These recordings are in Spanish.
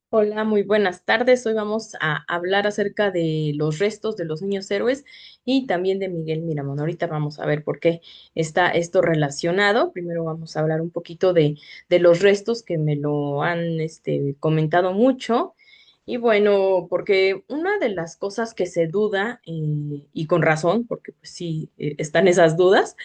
Hola, muy buenas tardes. Hoy vamos a hablar acerca de los restos de los niños héroes y también de Miguel Miramón. Ahorita vamos a ver por qué está esto relacionado. Primero vamos a hablar un poquito de los restos que me lo han comentado mucho. Y bueno, porque una de las cosas que se duda, y con razón, porque pues sí, están esas dudas,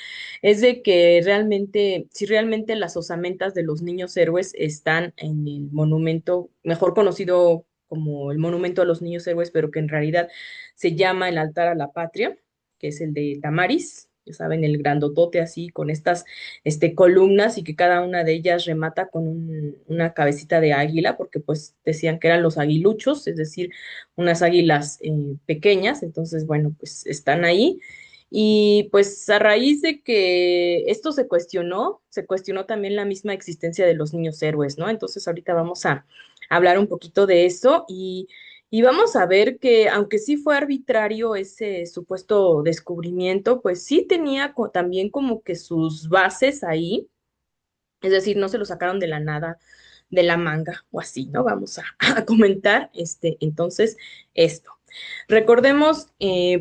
es de que realmente, si realmente las osamentas de los niños héroes están en el monumento, mejor conocido como el Monumento a los Niños Héroes, pero que en realidad se llama el Altar a la Patria, que es el de Tamaris, ya saben, el grandotote así, con estas columnas y que cada una de ellas remata con una cabecita de águila, porque pues decían que eran los aguiluchos, es decir, unas águilas pequeñas, entonces bueno, pues están ahí. Y pues a raíz de que esto se cuestionó también la misma existencia de los niños héroes, ¿no? Entonces ahorita vamos a hablar un poquito de eso y vamos a ver que aunque sí fue arbitrario ese supuesto descubrimiento, pues sí tenía también como que sus bases ahí, es decir, no se lo sacaron de la nada, de la manga o así, ¿no? Vamos a, a comentar entonces esto. Recordemos,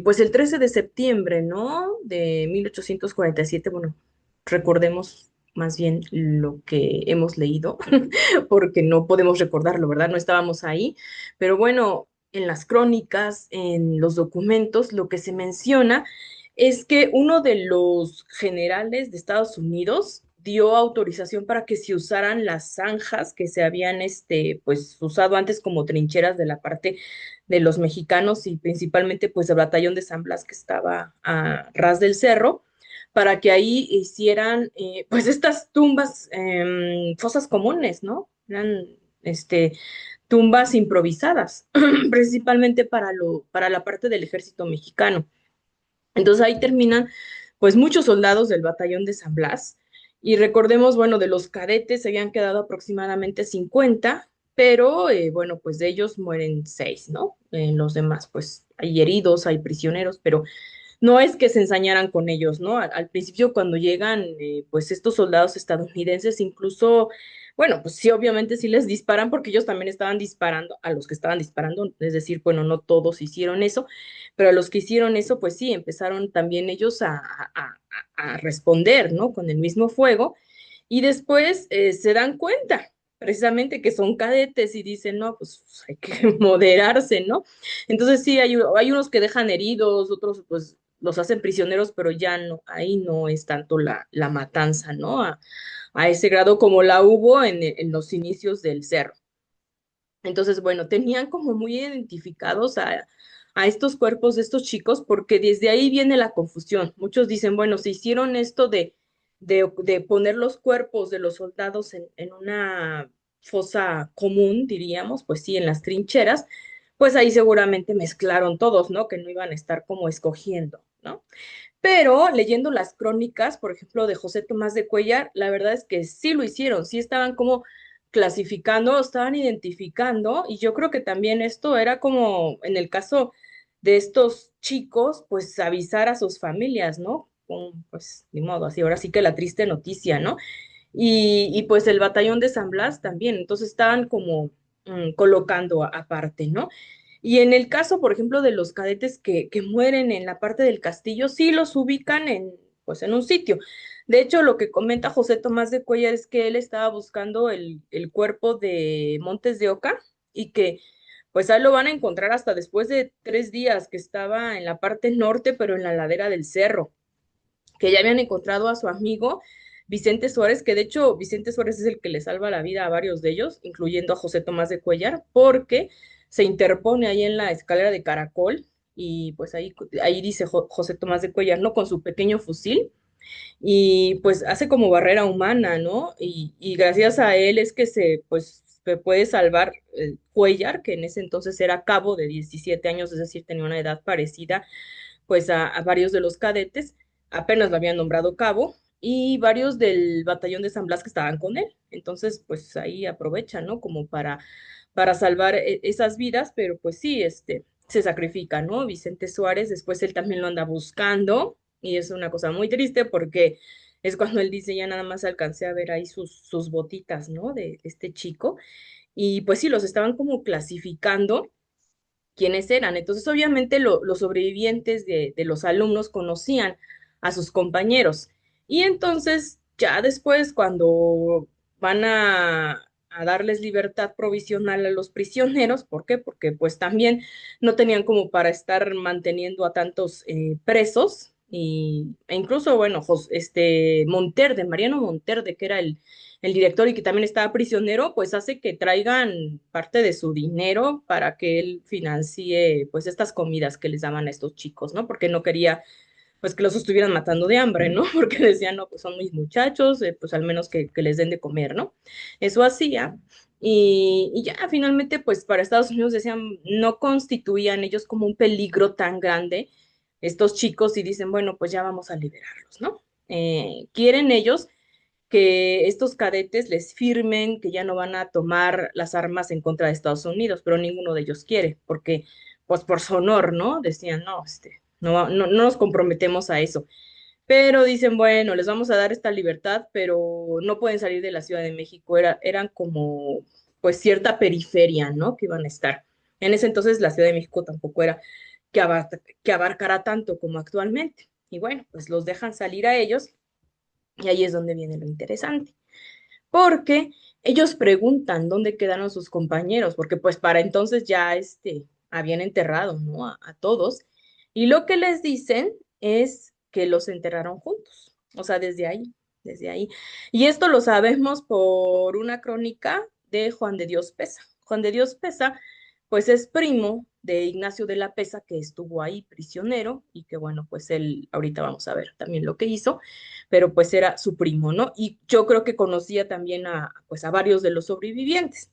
pues el 13 de septiembre, ¿no? De 1847, bueno, recordemos más bien lo que hemos leído, porque no podemos recordarlo, ¿verdad? No estábamos ahí, pero bueno, en las crónicas, en los documentos, lo que se menciona es que uno de los generales de Estados Unidos dio autorización para que se usaran las zanjas que se habían, pues, usado antes como trincheras de la parte de los mexicanos y principalmente, pues, el batallón de San Blas que estaba a ras del cerro, para que ahí hicieran, pues, estas tumbas, fosas comunes, ¿no? Eran, tumbas improvisadas, principalmente para la parte del ejército mexicano. Entonces ahí terminan pues muchos soldados del batallón de San Blas y recordemos, bueno, de los cadetes se habían quedado aproximadamente 50, pero bueno, pues de ellos mueren 6, ¿no? Los demás pues hay heridos, hay prisioneros, pero no es que se ensañaran con ellos, ¿no? Al principio cuando llegan, pues estos soldados estadounidenses, incluso, bueno, pues sí, obviamente sí les disparan porque ellos también estaban disparando a los que estaban disparando, es decir, bueno, no todos hicieron eso, pero a los que hicieron eso, pues sí, empezaron también ellos a responder, ¿no? Con el mismo fuego y después se dan cuenta. Precisamente que son cadetes y dicen, no, pues hay que moderarse, ¿no? Entonces sí, hay unos que dejan heridos, otros pues los hacen prisioneros, pero ya no, ahí no es tanto la matanza, ¿no? A ese grado como la hubo en los inicios del cerro. Entonces, bueno, tenían como muy identificados a estos cuerpos de estos chicos porque desde ahí viene la confusión. Muchos dicen, bueno, se hicieron esto de poner los cuerpos de los soldados en una fosa común, diríamos, pues sí, en las trincheras, pues ahí seguramente mezclaron todos, ¿no? Que no iban a estar como escogiendo, ¿no? Pero leyendo las crónicas, por ejemplo, de José Tomás de Cuellar, la verdad es que sí lo hicieron, sí estaban como clasificando, estaban identificando, y yo creo que también esto era como en el caso de estos chicos, pues avisar a sus familias, ¿no? Pues ni modo, así ahora sí que la triste noticia, ¿no? Y pues el batallón de San Blas también, entonces estaban como colocando aparte, ¿no? Y en el caso, por ejemplo, de los cadetes que mueren en la parte del castillo, sí los ubican pues en un sitio. De hecho, lo que comenta José Tomás de Cuellar es que él estaba buscando el cuerpo de Montes de Oca y que pues ahí lo van a encontrar hasta después de 3 días que estaba en la parte norte, pero en la ladera del cerro, que ya habían encontrado a su amigo Vicente Suárez, que de hecho Vicente Suárez es el que le salva la vida a varios de ellos, incluyendo a José Tomás de Cuellar, porque se interpone ahí en la escalera de caracol y pues ahí dice José Tomás de Cuellar, ¿no? Con su pequeño fusil y pues hace como barrera humana, ¿no? Y gracias a él es que pues se puede salvar Cuellar, que en ese entonces era cabo de 17 años, es decir, tenía una edad parecida pues a varios de los cadetes, apenas lo habían nombrado cabo, y varios del batallón de San Blas que estaban con él. Entonces, pues ahí aprovechan, ¿no? Como para salvar esas vidas, pero pues sí, se sacrifica, ¿no? Vicente Suárez, después él también lo anda buscando, y es una cosa muy triste porque es cuando él dice, ya nada más alcancé a ver ahí sus botitas, ¿no? De este chico. Y pues sí, los estaban como clasificando quiénes eran. Entonces, obviamente, los sobrevivientes de los alumnos conocían a sus compañeros. Y entonces, ya después, cuando van a darles libertad provisional a los prisioneros, ¿por qué? Porque pues también no tenían como para estar manteniendo a tantos presos. E incluso, bueno, Monterde, Mariano Monterde, que era el director y que también estaba prisionero, pues hace que traigan parte de su dinero para que él financie pues estas comidas que les daban a estos chicos, ¿no? Porque no quería pues que los estuvieran matando de hambre, ¿no? Porque decían, no, pues son mis muchachos, pues al menos que les den de comer, ¿no? Eso hacía. Y ya finalmente, pues para Estados Unidos decían, no constituían ellos como un peligro tan grande estos chicos y dicen, bueno, pues ya vamos a liberarlos, ¿no? Quieren ellos que estos cadetes les firmen que ya no van a tomar las armas en contra de Estados Unidos, pero ninguno de ellos quiere, porque, pues por su honor, ¿no? Decían, no, no nos comprometemos a eso. Pero dicen, bueno, les vamos a dar esta libertad, pero no pueden salir de la Ciudad de México. Eran como, pues, cierta periferia, ¿no? Que iban a estar. En ese entonces la Ciudad de México tampoco era que abarcara tanto como actualmente. Y bueno, pues los dejan salir a ellos y ahí es donde viene lo interesante, porque ellos preguntan dónde quedaron sus compañeros, porque pues para entonces ya habían enterrado, ¿no? A todos, y lo que les dicen es que los enterraron juntos, o sea, desde ahí, desde ahí. Y esto lo sabemos por una crónica de Juan de Dios Pesa. Juan de Dios Pesa, pues es primo de Ignacio de la Pesa, que estuvo ahí prisionero y que bueno, pues él, ahorita vamos a ver también lo que hizo, pero pues era su primo, ¿no? Y yo creo que conocía también pues a varios de los sobrevivientes.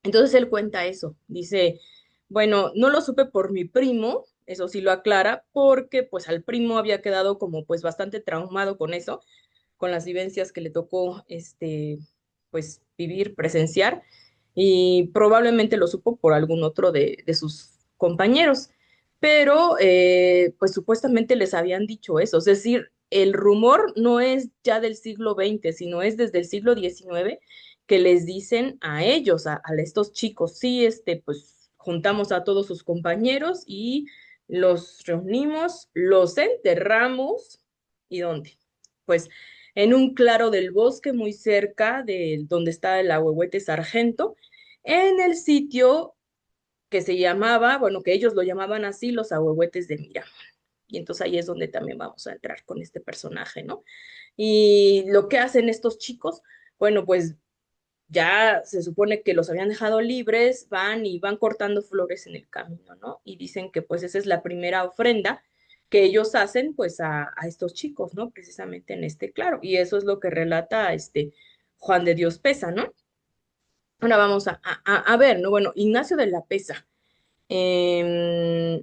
Entonces él cuenta eso, dice, bueno, no lo supe por mi primo, eso sí lo aclara, porque pues al primo había quedado como pues bastante traumado con eso, con las vivencias que le tocó, pues vivir, presenciar, y probablemente lo supo por algún otro de sus compañeros, pero pues supuestamente les habían dicho eso, es decir, el rumor no es ya del siglo XX, sino es desde el siglo XIX que les dicen a ellos, a estos chicos, sí, pues juntamos a todos sus compañeros y los reunimos, los enterramos, ¿y dónde? Pues en un claro del bosque muy cerca de donde está el Ahuehuete Sargento, en el sitio que se llamaba, bueno, que ellos lo llamaban así, los Ahuehuetes de Mira. Y entonces ahí es donde también vamos a entrar con este personaje, ¿no? Y lo que hacen estos chicos, bueno, pues ya se supone que los habían dejado libres, van y van cortando flores en el camino, ¿no? Y dicen que pues esa es la primera ofrenda que ellos hacen pues a estos chicos, ¿no? Precisamente en este claro. Y eso es lo que relata Juan de Dios Pesa, ¿no? Ahora vamos a ver, ¿no? Bueno, Ignacio de la Pesa,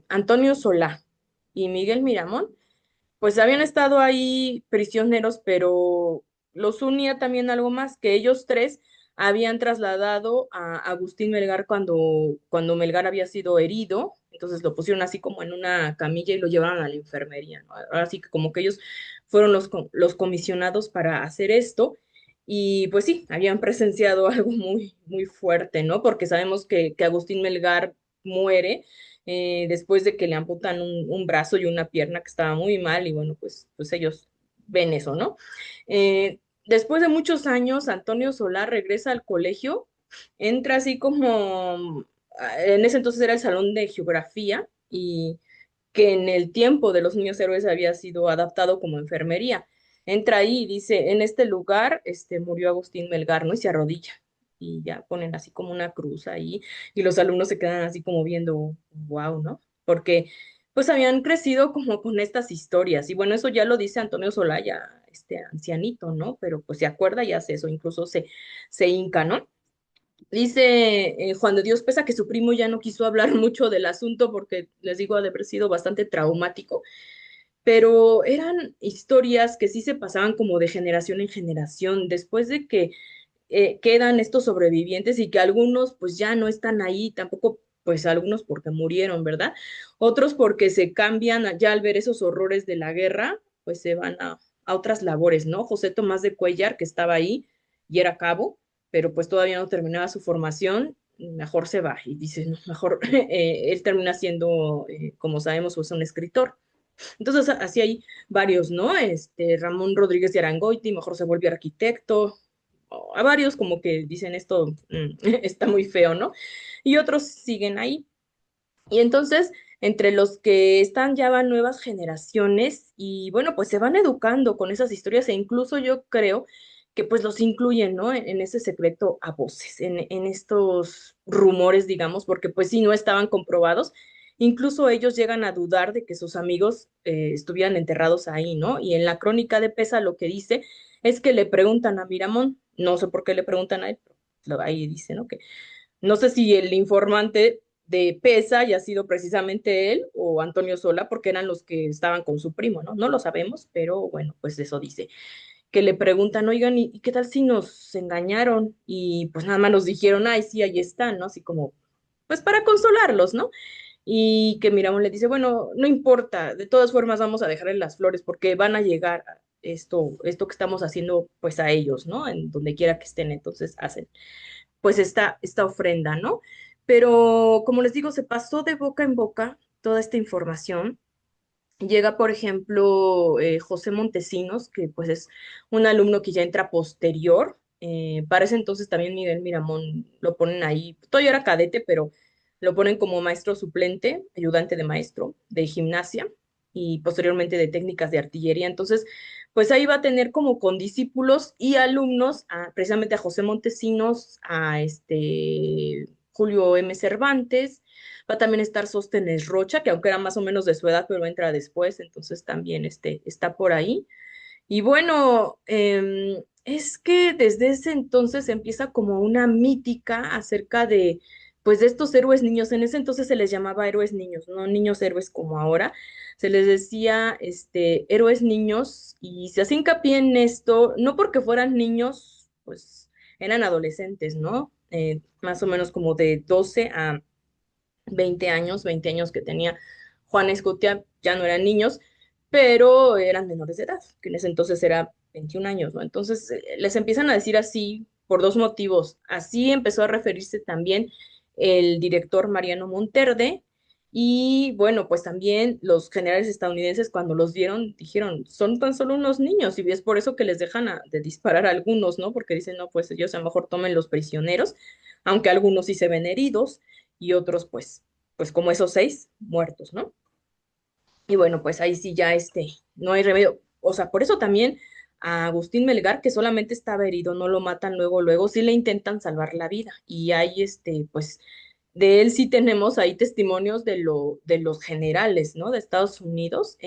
Antonio Solá y Miguel Miramón pues habían estado ahí prisioneros, pero los unía también algo más, que ellos tres habían trasladado a Agustín Melgar cuando Melgar había sido herido, entonces lo pusieron así como en una camilla y lo llevaron a la enfermería, ¿no? Ahora sí que como que ellos fueron los comisionados para hacer esto. Y pues sí, habían presenciado algo muy, muy fuerte, ¿no? Porque sabemos que Agustín Melgar muere después de que le amputan un brazo y una pierna que estaba muy mal y bueno, pues ellos ven eso, ¿no? Después de muchos años, Antonio Solar regresa al colegio, entra así como, en ese entonces era el salón de geografía y que en el tiempo de los niños héroes había sido adaptado como enfermería. Entra ahí y dice, en este lugar murió Agustín Melgar, ¿no? Y se arrodilla. Y ya ponen así como una cruz ahí y los alumnos se quedan así como viendo, wow, ¿no? Porque pues habían crecido como con estas historias. Y bueno, eso ya lo dice Antonio Solaya, este ancianito, ¿no? Pero pues se acuerda y hace eso, incluso se hinca, ¿no? Dice Juan de Dios Pesa que su primo ya no quiso hablar mucho del asunto porque, les digo, ha de haber sido bastante traumático, pero eran historias que sí se pasaban como de generación en generación, después de que quedan estos sobrevivientes y que algunos pues ya no están ahí, tampoco pues algunos porque murieron, ¿verdad? Otros porque se cambian ya al ver esos horrores de la guerra, pues se van a otras labores, ¿no? José Tomás de Cuellar, que estaba ahí y era cabo, pero pues todavía no terminaba su formación, mejor se va y dice, no, mejor él termina siendo, como sabemos, pues un escritor. Entonces, así hay varios, ¿no? Ramón Rodríguez de Arangoiti, mejor se vuelve arquitecto. A varios como que dicen esto está muy feo, ¿no? Y otros siguen ahí. Y entonces, entre los que están ya van nuevas generaciones y bueno, pues se van educando con esas historias e incluso yo creo que pues los incluyen, ¿no? En ese secreto a voces, en estos rumores, digamos, porque pues sí, no estaban comprobados. Incluso ellos llegan a dudar de que sus amigos estuvieran enterrados ahí, ¿no? Y en la crónica de Pesa lo que dice es que le preguntan a Miramón, no sé por qué le preguntan a él, pero ahí dice, ¿no? Que no sé si el informante de PESA haya sido precisamente él o Antonio Sola, porque eran los que estaban con su primo, ¿no? No lo sabemos, pero bueno, pues eso dice. Que le preguntan, oigan, ¿y qué tal si nos engañaron? Y pues nada más nos dijeron, ay, sí, ahí están, ¿no? Así como, pues para consolarlos, ¿no? Y que Miramón le dice, bueno, no importa, de todas formas vamos a dejarle las flores porque van a llegar esto que estamos haciendo, pues a ellos, ¿no? En donde quiera que estén, entonces hacen pues esta ofrenda, ¿no? Pero como les digo, se pasó de boca en boca toda esta información. Llega, por ejemplo, José Montesinos, que pues es un alumno que ya entra posterior. Para ese entonces también Miguel Miramón lo ponen ahí, todavía era cadete, pero lo ponen como maestro suplente, ayudante de maestro de gimnasia y posteriormente de técnicas de artillería. Entonces, pues ahí va a tener como condiscípulos y alumnos precisamente a José Montesinos, a Julio M. Cervantes. Va a también estar Sóstenes Rocha, que aunque era más o menos de su edad, pero entra después, entonces también está por ahí. Y bueno, es que desde ese entonces empieza como una mítica acerca de, pues, de estos héroes niños. En ese entonces se les llamaba héroes niños, no niños héroes como ahora. Se les decía, héroes niños y se hacía hincapié en esto, no porque fueran niños, pues, eran adolescentes, ¿no? Más o menos como de 12 a 20 años que tenía Juan Escutia, ya no eran niños, pero eran menores de edad, que en ese entonces era 21 años, ¿no? Entonces les empiezan a decir así por dos motivos. Así empezó a referirse también el director Mariano Monterde. Y bueno, pues también los generales estadounidenses cuando los vieron dijeron, son tan solo unos niños y es por eso que les dejan de disparar a algunos, ¿no? Porque dicen, no, pues ellos a lo mejor tomen los prisioneros, aunque algunos sí se ven heridos y otros pues como esos 6 muertos, ¿no? Y bueno, pues ahí sí ya no hay remedio. O sea, por eso también a Agustín Melgar, que solamente estaba herido, no lo matan luego, luego, sí le intentan salvar la vida. Y hay pues, de él sí tenemos ahí testimonios de los generales, ¿no? De Estados Unidos.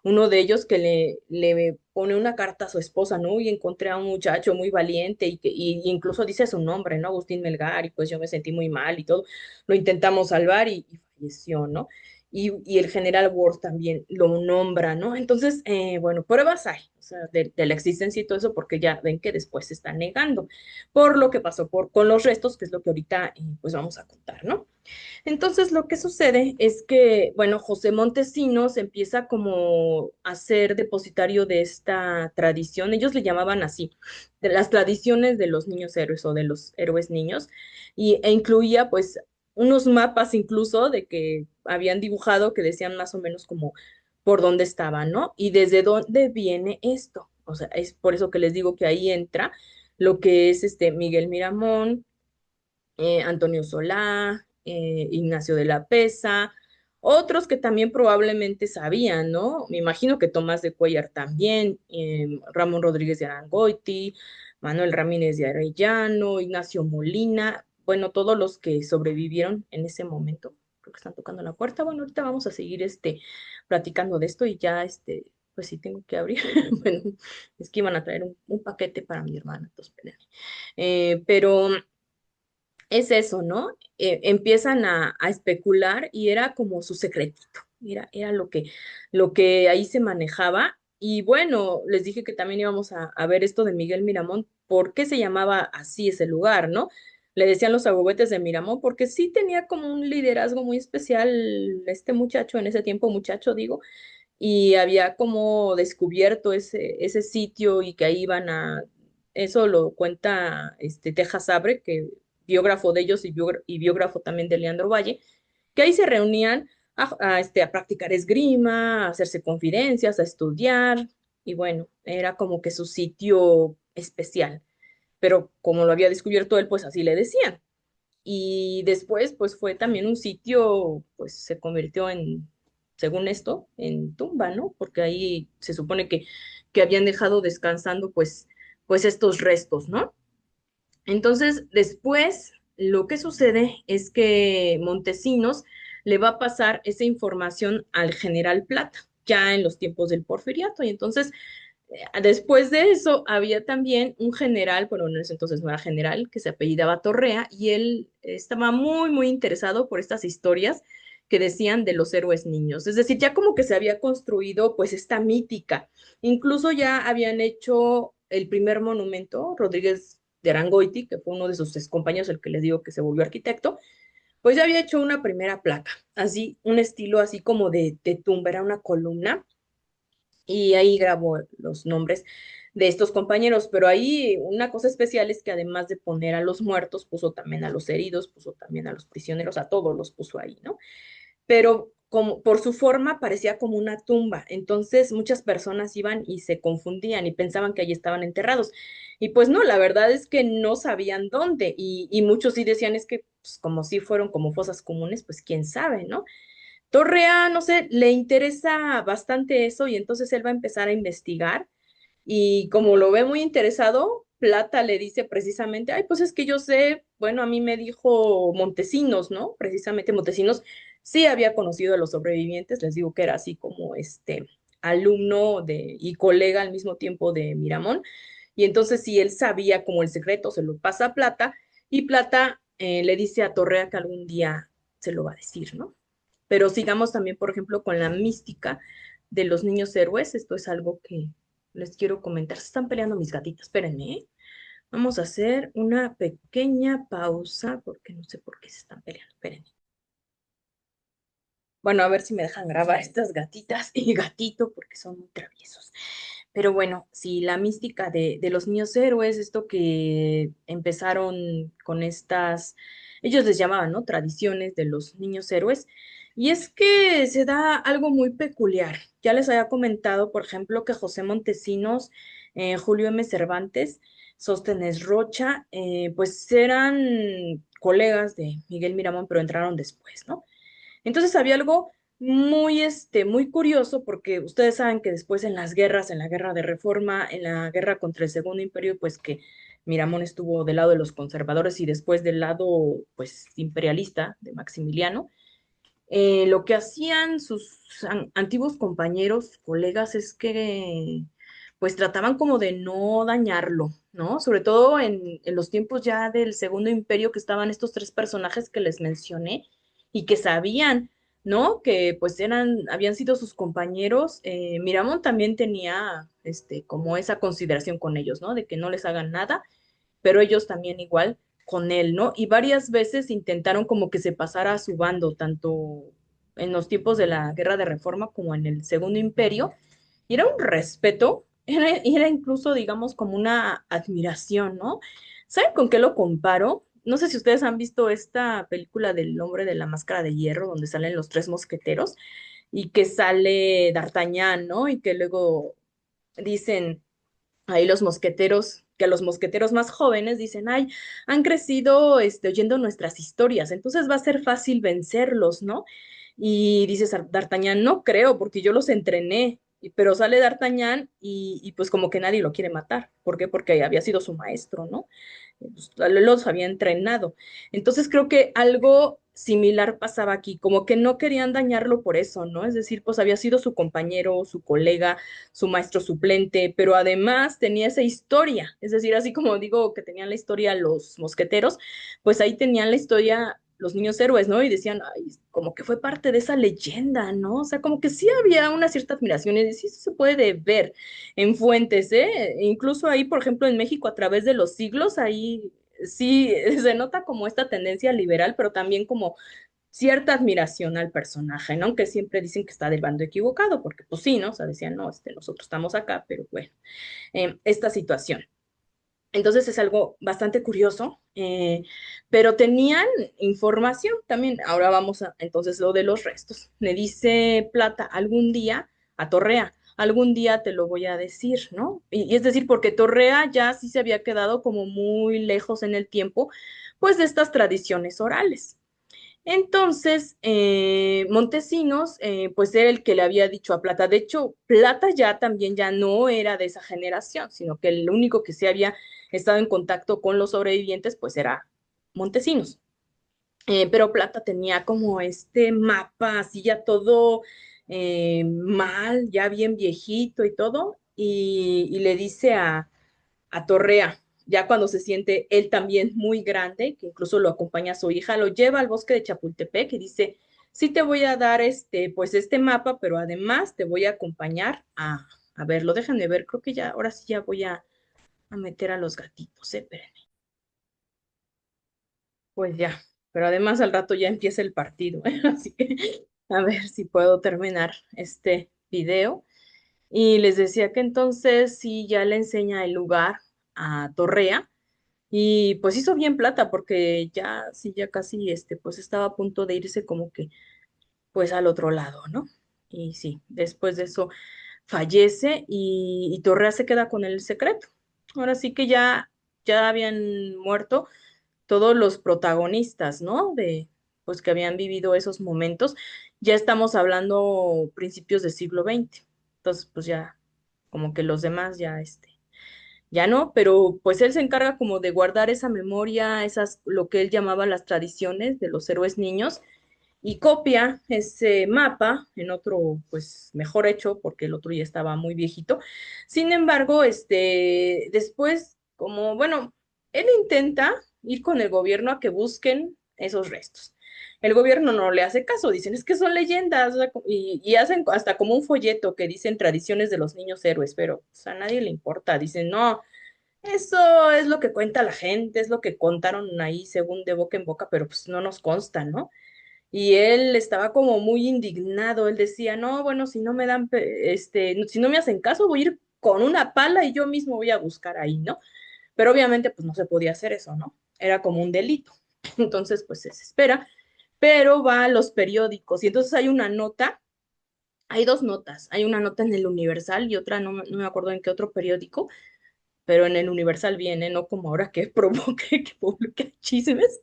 Uno de ellos que le pone una carta a su esposa, ¿no? Y encontré a un muchacho muy valiente y incluso dice su nombre, ¿no? Agustín Melgar, y pues yo me sentí muy mal y todo. Lo intentamos salvar y falleció, ¿no? Y el general Worth también lo nombra, ¿no? Entonces, bueno, pruebas hay, o sea, de la existencia y todo eso, porque ya ven que después se está negando por lo que pasó con los restos, que es lo que ahorita pues vamos a contar, ¿no? Entonces, lo que sucede es que, bueno, José Montesinos empieza como a ser depositario de esta tradición, ellos le llamaban así, de las tradiciones de los niños héroes o de los héroes niños, e incluía pues unos mapas incluso de que habían dibujado que decían más o menos como por dónde estaban, ¿no? Y desde dónde viene esto. O sea, es por eso que les digo que ahí entra lo que es Miguel Miramón, Antonio Solá, Ignacio de la Pesa, otros que también probablemente sabían, ¿no? Me imagino que Tomás de Cuellar también, Ramón Rodríguez de Arangoiti, Manuel Ramírez de Arellano, Ignacio Molina, bueno, todos los que sobrevivieron en ese momento. Creo que están tocando la puerta. Bueno, ahorita vamos a seguir platicando de esto y ya pues sí tengo que abrir. Bueno, es que iban a traer un paquete para mi hermana, entonces, espérenme. Pero es eso, ¿no? Empiezan a especular y era como su secretito, era lo que ahí se manejaba. Y bueno, les dije que también íbamos a ver esto de Miguel Miramón, ¿por qué se llamaba así ese lugar, no? Le decían los ahuehuetes de Miramón, porque sí tenía como un liderazgo muy especial este muchacho, en ese tiempo muchacho, digo, y había como descubierto ese sitio y que ahí iban a, eso lo cuenta Tejas Sabre, que biógrafo de ellos y biógrafo también de Leandro Valle, que ahí se reunían a practicar esgrima, a hacerse confidencias, a estudiar, y bueno, era como que su sitio especial, pero como lo había descubierto él, pues así le decían. Y después, pues fue también un sitio, pues se convirtió en, según esto, en tumba, ¿no? Porque ahí se supone que habían dejado descansando, pues estos restos, ¿no? Entonces, después, lo que sucede es que Montesinos le va a pasar esa información al general Plata, ya en los tiempos del Porfiriato, y entonces después de eso, había también un general, bueno, en ese entonces no era general, que se apellidaba Torrea, y él estaba muy, muy interesado por estas historias que decían de los héroes niños. Es decir, ya como que se había construido pues esta mítica. Incluso ya habían hecho el primer monumento, Rodríguez de Arangoiti, que fue uno de sus compañeros, el que les digo que se volvió arquitecto, pues ya había hecho una primera placa, así, un estilo así como de tumba, era una columna y ahí grabó los nombres de estos compañeros, pero ahí una cosa especial es que además de poner a los muertos, puso también a los heridos, puso también a los prisioneros, a todos los puso ahí, ¿no? Pero como por su forma parecía como una tumba, entonces muchas personas iban y se confundían y pensaban que allí estaban enterrados. Y pues no, la verdad es que no sabían dónde y muchos sí decían es que pues, como si fueron como fosas comunes, pues quién sabe, ¿no? Torrea, no sé, le interesa bastante eso y entonces él va a empezar a investigar y como lo ve muy interesado, Plata le dice precisamente, ay, pues es que yo sé, bueno, a mí me dijo Montesinos, ¿no? Precisamente Montesinos sí había conocido a los sobrevivientes, les digo que era así como alumno y colega al mismo tiempo de Miramón, y entonces si él sabía como el secreto, se lo pasa a Plata y Plata le dice a Torrea que algún día se lo va a decir, ¿no? Pero sigamos también, por ejemplo, con la mística de los niños héroes. Esto es algo que les quiero comentar. Se están peleando mis gatitas, espérenme, ¿eh? Vamos a hacer una pequeña pausa porque no sé por qué se están peleando. Espérenme. Bueno, a ver si me dejan grabar estas gatitas y gatito porque son muy traviesos. Pero bueno, sí, la mística de los niños héroes, esto que empezaron con estas, ellos les llamaban, ¿no? Tradiciones de los niños héroes. Y es que se da algo muy peculiar. Ya les había comentado, por ejemplo, que José Montesinos, Julio M. Cervantes, Sóstenes Rocha, pues eran colegas de Miguel Miramón, pero entraron después, ¿no? Entonces había algo muy, muy curioso porque ustedes saben que después en las guerras, en la guerra de Reforma, en la guerra contra el Segundo Imperio, pues que Miramón estuvo del lado de los conservadores y después del lado, pues, imperialista de Maximiliano. Lo que hacían sus antiguos compañeros, colegas, es que pues trataban como de no dañarlo, ¿no? Sobre todo en los tiempos ya del Segundo Imperio que estaban estos tres personajes que les mencioné y que sabían, ¿no? Que pues habían sido sus compañeros. Miramón también tenía, como esa consideración con ellos, ¿no? De que no les hagan nada pero ellos también igual con él, ¿no? Y varias veces intentaron como que se pasara a su bando, tanto en los tiempos de la Guerra de Reforma como en el Segundo Imperio, y era un respeto, era incluso, digamos, como una admiración, ¿no? ¿Saben con qué lo comparo? No sé si ustedes han visto esta película del hombre de la máscara de hierro, donde salen los tres mosqueteros y que sale D'Artagnan, ¿no? Y que luego dicen, ahí los mosqueteros, que a los mosqueteros más jóvenes dicen, ay, han crecido oyendo nuestras historias, entonces va a ser fácil vencerlos, ¿no? Y dices, D'Artagnan, no creo, porque yo los entrené, pero sale D'Artagnan y pues como que nadie lo quiere matar. ¿Por qué? Porque había sido su maestro, ¿no? Pues, los había entrenado. Entonces creo que algo similar pasaba aquí, como que no querían dañarlo por eso, ¿no? Es decir, pues había sido su compañero, su colega, su maestro suplente, pero además tenía esa historia, es decir, así como digo que tenían la historia los mosqueteros, pues ahí tenían la historia los niños héroes, ¿no? Y decían, ay, como que fue parte de esa leyenda, ¿no? O sea, como que sí había una cierta admiración y sí se puede ver en fuentes, ¿eh? E incluso ahí, por ejemplo, en México, a través de los siglos, ahí sí se nota como esta tendencia liberal, pero también como cierta admiración al personaje, ¿no? Aunque siempre dicen que está del bando equivocado, porque pues sí, ¿no? O sea, decían, no, nosotros estamos acá, pero bueno, esta situación. Entonces es algo bastante curioso, pero tenían información también. Ahora vamos a, entonces, lo de los restos. Le dice Plata algún día a Torrea, algún día te lo voy a decir, ¿no? Y es decir, porque Torrea ya sí se había quedado como muy lejos en el tiempo, pues de estas tradiciones orales. Entonces, Montesinos, pues era el que le había dicho a Plata. De hecho, Plata ya también ya no era de esa generación, sino que el único que se había estado en contacto con los sobrevivientes, pues era Montesinos. Pero Plata tenía como este mapa así ya todo mal, ya bien viejito y todo, y le dice a Torrea, ya cuando se siente él también muy grande, que incluso lo acompaña a su hija, lo lleva al bosque de Chapultepec y dice, sí te voy a dar pues este mapa, pero además te voy a acompañar a verlo. Déjenme ver, creo que ya, ahora sí ya voy a meter a los gatitos, espérenme. Pues ya, pero además al rato ya empieza el partido, ¿eh? Así que a ver si puedo terminar este video. Y les decía que entonces sí ya le enseña el lugar a Torrea. Y pues hizo bien Plata porque ya, sí, ya casi, pues estaba a punto de irse como que, pues al otro lado, ¿no? Y sí, después de eso fallece y Torrea se queda con el secreto. Ahora sí que ya habían muerto todos los protagonistas, ¿no? Pues que habían vivido esos momentos. Ya estamos hablando principios del siglo XX. Entonces, pues ya, como que los demás ya no, pero pues él se encarga como de guardar esa memoria, esas, lo que él llamaba las tradiciones de los héroes niños, y copia ese mapa en otro, pues mejor hecho, porque el otro ya estaba muy viejito. Sin embargo, después, como, bueno, él intenta ir con el gobierno a que busquen esos restos. El gobierno no le hace caso, dicen, es que son leyendas, o sea, y hacen hasta como un folleto que dicen tradiciones de los niños héroes, pero pues, a nadie le importa, dicen, no, eso es lo que cuenta la gente, es lo que contaron ahí según de boca en boca, pero pues no nos consta, ¿no? Y él estaba como muy indignado, él decía, no, bueno, si no me dan, si no me hacen caso, voy a ir con una pala y yo mismo voy a buscar ahí, ¿no? Pero obviamente pues no se podía hacer eso, ¿no? Era como un delito. Entonces pues se desespera, pero va a los periódicos y entonces hay una nota, hay dos notas, hay una nota en el Universal y otra, no me acuerdo en qué otro periódico, pero en el Universal viene, no como ahora que provoque, que publique chismes,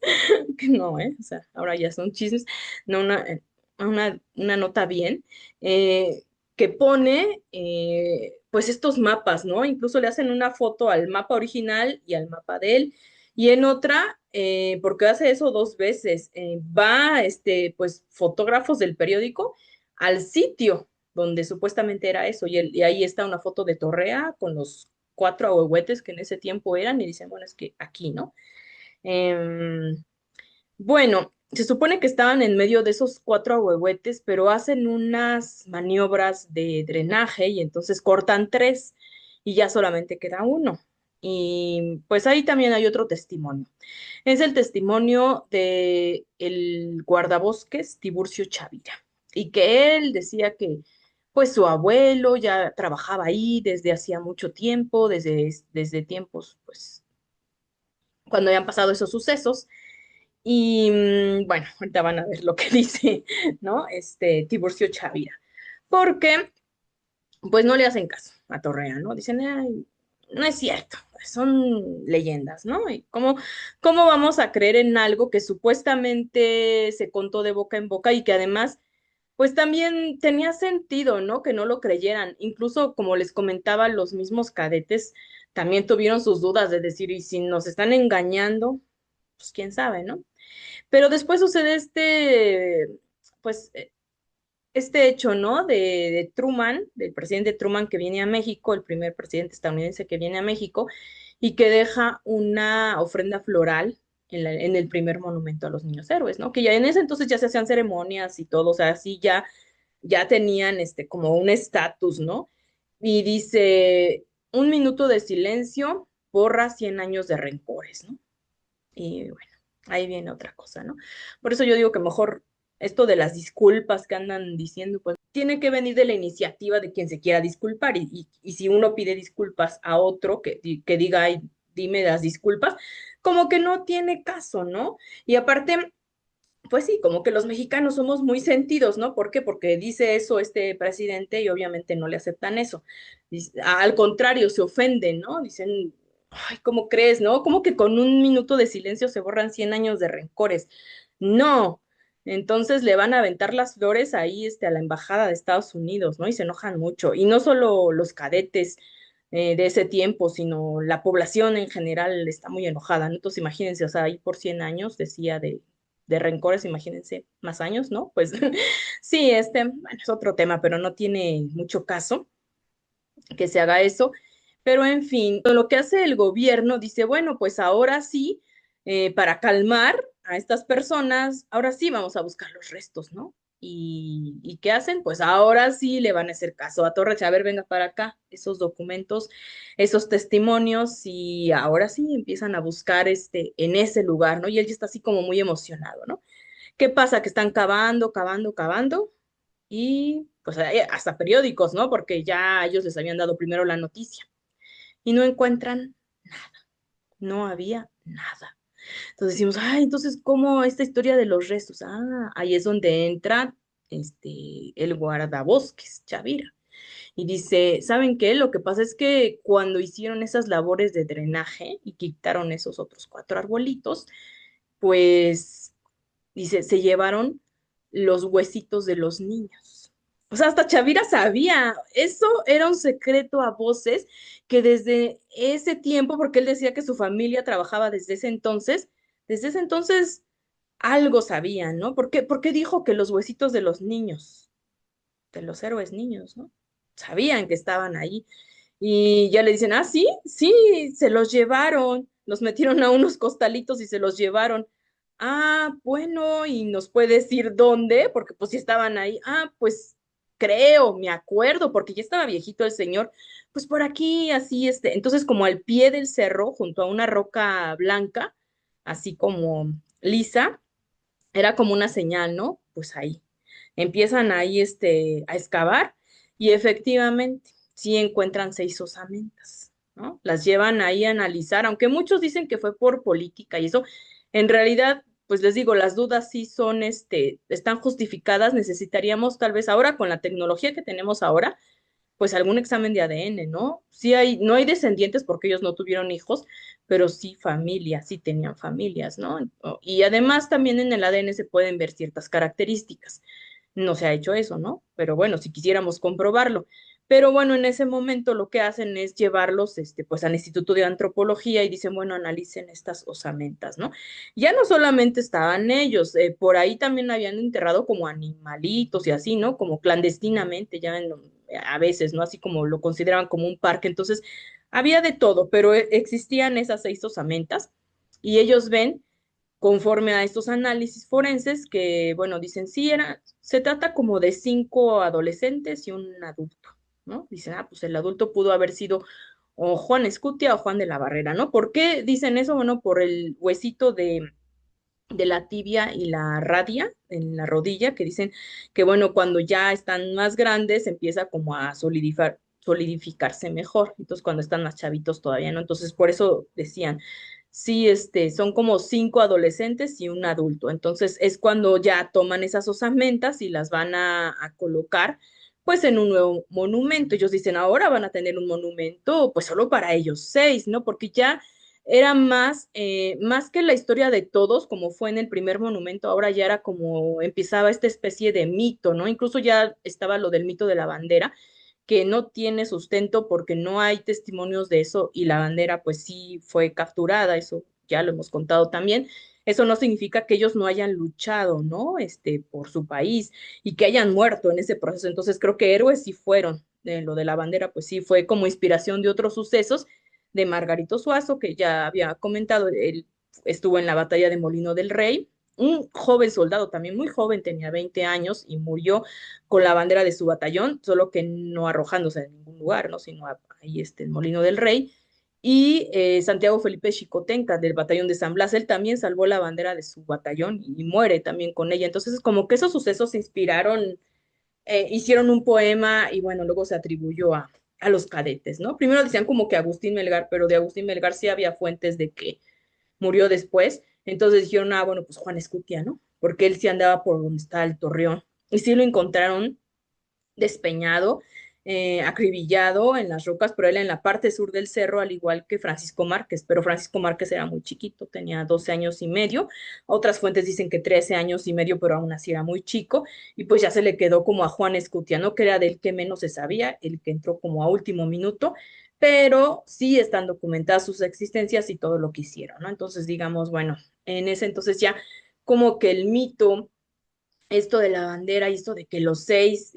que no, ¿eh? O sea, ahora ya son chismes, no una nota bien, que pone, pues estos mapas, ¿no? Incluso le hacen una foto al mapa original y al mapa de él, y en otra, porque hace eso dos veces, va, pues, fotógrafos del periódico al sitio donde supuestamente era eso, y ahí está una foto de Torrea con los cuatro ahuehuetes que en ese tiempo eran y dicen, bueno, es que aquí, ¿no? Em, bueno, se supone que estaban en medio de esos cuatro ahuehuetes, pero hacen unas maniobras de drenaje y entonces cortan tres y ya solamente queda uno. Y pues ahí también hay otro testimonio. Es el testimonio de el guardabosques Tiburcio Chavira y que él decía que pues su abuelo ya trabajaba ahí desde hacía mucho tiempo, desde tiempos pues cuando habían pasado esos sucesos y bueno, ahorita van a ver lo que dice, ¿no? Tiburcio Chavira, porque pues no le hacen caso a Torrea, ¿no? Dicen, "Ay, no es cierto, son leyendas, ¿no? ¿Y cómo vamos a creer en algo que supuestamente se contó de boca en boca y que además, pues también tenía sentido, ¿no? Que no lo creyeran. Incluso, como les comentaba, los mismos cadetes también tuvieron sus dudas de decir, y si nos están engañando, pues quién sabe, ¿no? Pero después sucede pues, este hecho, ¿no? De Truman, del presidente Truman que viene a México, el primer presidente estadounidense que viene a México, y que deja una ofrenda floral en el primer monumento a los niños héroes, ¿no? Que ya en ese entonces ya se hacían ceremonias y todo, o sea, así ya tenían como un estatus, ¿no? Y dice, un minuto de silencio borra 100 años de rencores, ¿no? Y bueno, ahí viene otra cosa, ¿no? Por eso yo digo que mejor esto de las disculpas que andan diciendo, pues tiene que venir de la iniciativa de quien se quiera disculpar y si uno pide disculpas a otro que diga, ay, dime las disculpas, como que no tiene caso, ¿no? Y aparte, pues sí, como que los mexicanos somos muy sentidos, ¿no? ¿Por qué? Porque dice eso este presidente y obviamente no le aceptan eso. Al contrario, se ofenden, ¿no? Dicen, ay, ¿cómo crees, no? Como que con un minuto de silencio se borran 100 años de rencores. No. Entonces le van a aventar las flores ahí a la embajada de Estados Unidos, ¿no? Y se enojan mucho. Y no solo los cadetes de ese tiempo, sino la población en general está muy enojada, ¿no? Entonces imagínense, o sea, ahí por 100 años decía de rencores, imagínense, más años, ¿no? Pues sí, bueno, es otro tema, pero no tiene mucho caso que se haga eso. Pero en fin, lo que hace el gobierno dice, bueno, pues ahora sí, para calmar a estas personas, ahora sí vamos a buscar los restos, ¿no? ¿Y qué hacen? Pues ahora sí le van a hacer caso a Torres, a ver, venga para acá, esos documentos, esos testimonios, y ahora sí empiezan a buscar en ese lugar, ¿no? Y él ya está así como muy emocionado, ¿no? ¿Qué pasa? Que están cavando, cavando, cavando, y pues hasta periódicos, ¿no? Porque ya ellos les habían dado primero la noticia y no encuentran, no había nada. Entonces decimos, ay, entonces, ¿cómo esta historia de los restos? Ah, ahí es donde entra el guardabosques, Chavira. Y dice, ¿saben qué? Lo que pasa es que cuando hicieron esas labores de drenaje y quitaron esos otros 4 arbolitos, pues, dice, se llevaron los huesitos de los niños. O sea, hasta Chavira sabía, eso era un secreto a voces que desde ese tiempo, porque él decía que su familia trabajaba desde ese entonces algo sabían, ¿no? Por qué dijo que los huesitos de los niños, de los héroes niños, ¿no? Sabían que estaban ahí. Y ya le dicen, ah, sí, sí, se los llevaron, los metieron a unos costalitos y se los llevaron. Ah, bueno, y nos puede decir dónde, porque pues si estaban ahí. Ah, pues creo, me acuerdo, porque ya estaba viejito el señor. Pues por aquí, así, entonces como al pie del cerro, junto a una roca blanca, así como lisa, era como una señal, ¿no? Pues ahí. Empiezan ahí, a excavar y efectivamente sí encuentran 6 osamentas, ¿no? Las llevan ahí a analizar, aunque muchos dicen que fue por política y eso, en realidad, pues les digo, las dudas sí son, están justificadas, necesitaríamos tal vez ahora con la tecnología que tenemos ahora, pues algún examen de ADN, ¿no? Sí hay, no hay descendientes porque ellos no tuvieron hijos, pero sí familias, sí tenían familias, ¿no? Y además también en el ADN se pueden ver ciertas características. No se ha hecho eso, ¿no? Pero bueno, si quisiéramos comprobarlo. Pero bueno, en ese momento lo que hacen es llevarlos, pues al Instituto de Antropología y dicen, bueno, analicen estas osamentas, ¿no? Ya no solamente estaban ellos, por ahí también habían enterrado como animalitos y así, ¿no? Como clandestinamente, ya a veces, ¿no? Así como lo consideraban como un parque. Entonces, había de todo, pero existían esas 6 osamentas y ellos ven conforme a estos análisis forenses que, bueno, dicen, sí, se trata como de 5 adolescentes y un adulto, ¿no? Dicen, ah, pues el adulto pudo haber sido o Juan Escutia o Juan de la Barrera, ¿no? ¿Por qué dicen eso? Bueno, por el huesito de la tibia y la radia en la rodilla, que dicen que, bueno, cuando ya están más grandes empieza como a solidificarse mejor, entonces cuando están más chavitos todavía, ¿no? Entonces por eso decían, sí, son como 5 adolescentes y un adulto, entonces es cuando ya toman esas osamentas y las van a colocar pues en un nuevo monumento. Ellos dicen, ahora van a tener un monumento pues solo para ellos 6, ¿no? Porque ya era más que la historia de todos, como fue en el primer monumento, ahora ya era como empezaba esta especie de mito, ¿no? Incluso ya estaba lo del mito de la bandera, que no tiene sustento porque no hay testimonios de eso y la bandera pues sí fue capturada, eso ya lo hemos contado también. Eso no significa que ellos no hayan luchado, ¿no? Por su país y que hayan muerto en ese proceso. Entonces creo que héroes sí fueron. Lo de la bandera, pues sí fue como inspiración de otros sucesos de Margarito Suazo, que ya había comentado, él estuvo en la batalla de Molino del Rey, un joven soldado también muy joven, tenía 20 años y murió con la bandera de su batallón, solo que no arrojándose en ningún lugar, ¿no? Sino ahí en Molino del Rey. y Santiago Felipe Xicotenca del batallón de San Blas, él también salvó la bandera de su batallón y muere también con ella. Entonces, como que esos sucesos se inspiraron, hicieron un poema y bueno, luego se atribuyó a los cadetes, ¿no? Primero decían como que Agustín Melgar, pero de Agustín Melgar sí había fuentes de que murió después. Entonces dijeron, ah, bueno, pues Juan Escutia, ¿no? Porque él sí andaba por donde está el Torreón. Y sí lo encontraron despeñado, acribillado en las rocas, pero él en la parte sur del cerro, al igual que Francisco Márquez, pero Francisco Márquez era muy chiquito, tenía 12 años y medio, otras fuentes dicen que 13 años y medio, pero aún así era muy chico, y pues ya se le quedó como a Juan Escutia, ¿no? Que era del que menos se sabía, el que entró como a último minuto, pero sí están documentadas sus existencias y todo lo que hicieron, ¿no? Entonces, digamos, bueno, en ese entonces ya como que el mito esto de la bandera y esto de que los seis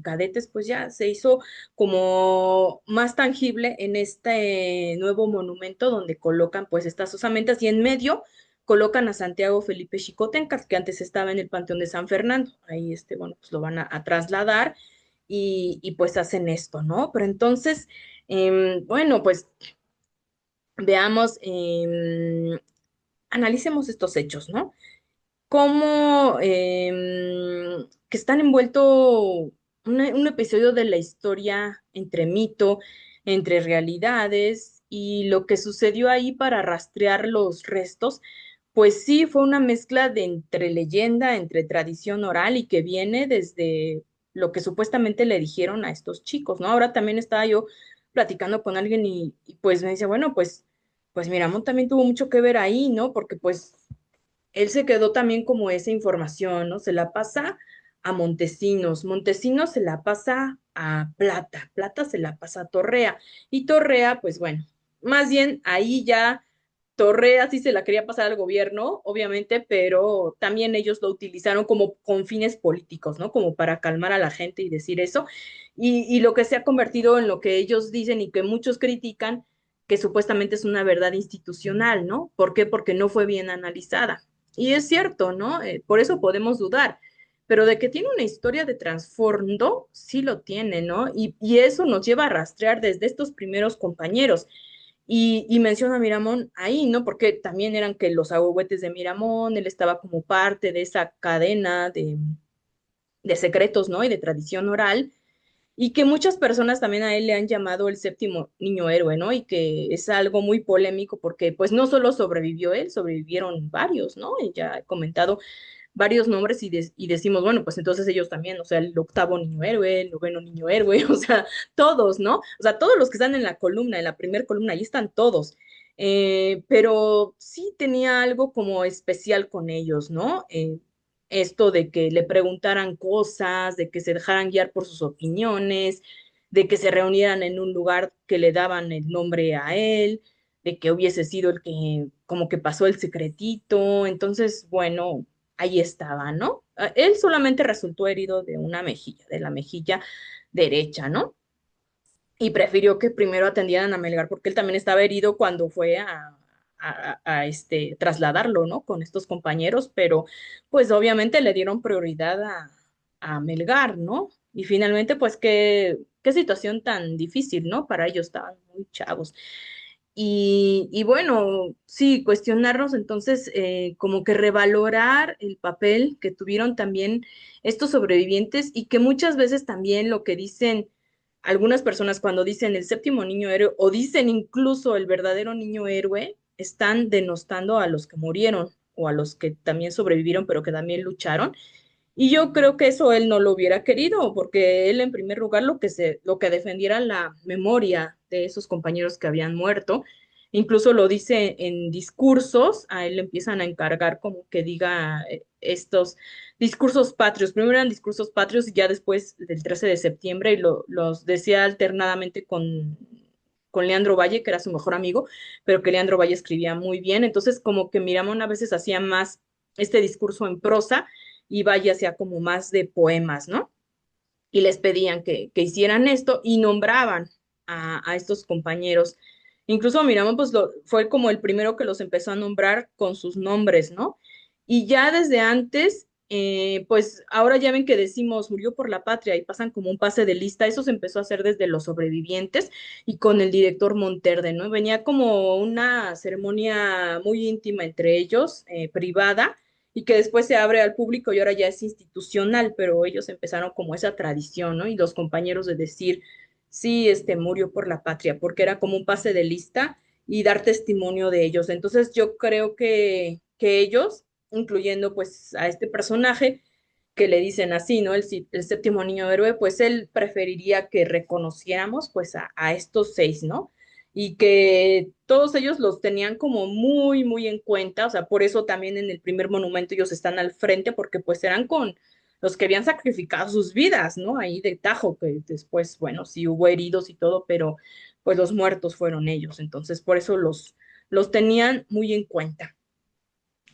cadetes, pues ya se hizo como más tangible en este nuevo monumento donde colocan pues estas osamentas y en medio colocan a Santiago Felipe Xicotencas, que antes estaba en el Panteón de San Fernando. Ahí, bueno, pues lo van a trasladar y pues hacen esto, ¿no? Pero entonces, bueno, pues veamos, analicemos estos hechos, ¿no? Cómo que están envuelto un episodio de la historia entre mito, entre realidades y lo que sucedió ahí para rastrear los restos, pues sí, fue una mezcla de entre leyenda, entre tradición oral y que viene desde lo que supuestamente le dijeron a estos chicos, ¿no? Ahora también estaba yo platicando con alguien y pues me dice, bueno, pues Miramón también tuvo mucho que ver ahí, ¿no? Porque pues él se quedó también como esa información, ¿no? Se la pasa a Montesinos, Montesinos se la pasa a Plata, Plata se la pasa a Torrea, y Torrea, pues bueno, más bien ahí ya Torrea sí se la quería pasar al gobierno, obviamente, pero también ellos lo utilizaron como con fines políticos, ¿no? Como para calmar a la gente y decir eso, y lo que se ha convertido en lo que ellos dicen y que muchos critican, que supuestamente es una verdad institucional, ¿no? ¿Por qué? Porque no fue bien analizada. Y es cierto, ¿no? Por eso podemos dudar, pero de que tiene una historia de trasfondo, sí lo tiene, ¿no? Y eso nos lleva a rastrear desde estos primeros compañeros. Y menciona a Miramón ahí, ¿no? Porque también eran que los ahuehuetes de Miramón, él estaba como parte de esa cadena de secretos, ¿no? Y de tradición oral y que muchas personas también a él le han llamado el séptimo niño héroe, ¿no? Y que es algo muy polémico porque pues no solo sobrevivió él, sobrevivieron varios, ¿no? Y ya he comentado varios nombres y decimos, bueno, pues entonces ellos también, o sea, el octavo niño héroe, el noveno niño héroe, o sea, todos, ¿no? O sea, todos los que están en la columna, en la primera columna, ahí están todos. Pero sí tenía algo como especial con ellos, ¿no? Esto de que le preguntaran cosas, de que se dejaran guiar por sus opiniones, de que se reunieran en un lugar que le daban el nombre a él, de que hubiese sido el que como que pasó el secretito. Entonces, bueno, ahí estaba, ¿no? Él solamente resultó herido de una mejilla, de la mejilla derecha, ¿no? Y prefirió que primero atendieran a Melgar porque él también estaba herido cuando fue a trasladarlo, ¿no? Con estos compañeros, pero pues obviamente le dieron prioridad a Melgar, ¿no? Y finalmente, pues qué situación tan difícil, ¿no? Para ellos estaban muy chavos. Y bueno, sí, cuestionarnos entonces, como que revalorar el papel que tuvieron también estos sobrevivientes y que muchas veces también lo que dicen algunas personas cuando dicen el séptimo niño héroe o dicen incluso el verdadero niño héroe, están denostando a los que murieron o a los que también sobrevivieron, pero que también lucharon. Y yo creo que eso él no lo hubiera querido, porque él en primer lugar lo que defendiera la memoria de esos compañeros que habían muerto, incluso lo dice en discursos, a él le empiezan a encargar como que diga estos discursos patrios. Primero eran discursos patrios y ya después del 13 de septiembre y los decía alternadamente con Leandro Valle, que era su mejor amigo, pero que Leandro Valle escribía muy bien. Entonces, como que Miramón a veces hacía más este discurso en prosa y Valle hacía como más de poemas, ¿no? Y les pedían que hicieran esto y nombraban a estos compañeros. Incluso Miramón pues fue como el primero que los empezó a nombrar con sus nombres, ¿no? Y ya desde antes pues ahora ya ven que decimos murió por la patria y pasan como un pase de lista, eso se empezó a hacer desde los sobrevivientes y con el director Monterde, ¿no? Venía como una ceremonia muy íntima entre ellos, privada, y que después se abre al público y ahora ya es institucional, pero ellos empezaron como esa tradición, ¿no? Y los compañeros de decir, sí, murió por la patria, porque era como un pase de lista y dar testimonio de ellos. Entonces yo creo que ellos, incluyendo pues a este personaje que le dicen así, ¿no? El séptimo niño héroe, pues él preferiría que reconociéramos pues a estos seis, ¿no? Y que todos ellos los tenían como muy, muy en cuenta, o sea, por eso también en el primer monumento ellos están al frente, porque pues eran con los que habían sacrificado sus vidas, ¿no? Ahí de tajo, que después, bueno, sí hubo heridos y todo, pero pues los muertos fueron ellos, entonces por eso los tenían muy en cuenta.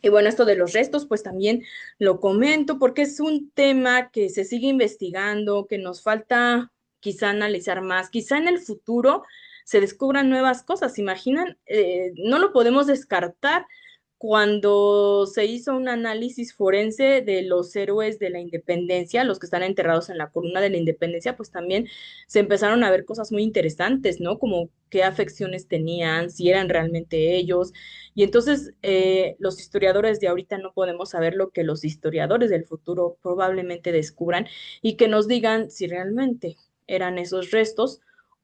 Y bueno, esto de los restos, pues también lo comento porque es un tema que se sigue investigando, que nos falta quizá analizar más, quizá en el futuro se descubran nuevas cosas. Imaginan, no lo podemos descartar cuando se hizo un análisis forense de los héroes de la independencia, los que están enterrados en la columna de la independencia, pues también se empezaron a ver cosas muy interesantes, ¿no? Como qué afecciones tenían, si eran realmente ellos y entonces los historiadores de ahorita no podemos saber lo que los historiadores del futuro probablemente descubran y que nos digan si realmente eran esos restos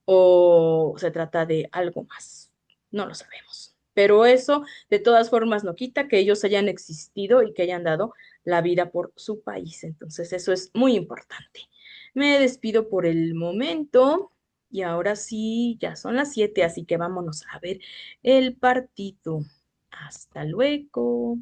o se trata de algo más. No lo sabemos. Pero eso de todas formas no quita que ellos hayan existido y que hayan dado la vida por su país. Entonces eso es muy importante. Me despido por el momento y ahora sí, ya son las 7, así que vámonos a ver el partido. Hasta luego.